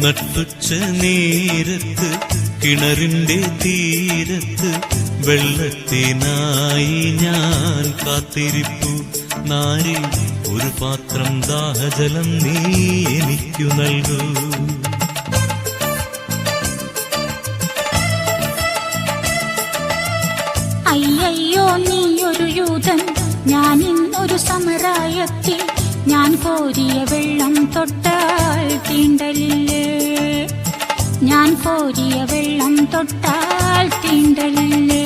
നട്ടുച്ച നേരത്ത് കിണറിന്റെ തീരത്ത് വെള്ളത്തിനായി ഞാൻ കാത്തിരിപ്പു. നാരി ഒരു പാത്രം ദാഹജലം നീ എനിക്കു നൽകൂ. അയ്യയ്യോ നീയൊരു യൂതൻ, ഞാൻ ഇന്നൊരു സമരായത്തിൽ. ഞാൻ കോരിയ വെള്ളം തൊട്ടാൽ തീണ്ടലില്ലേ, ഞാൻ കോരിയ വെള്ളം തൊട്ടാൽ തീണ്ടലില്ലേ.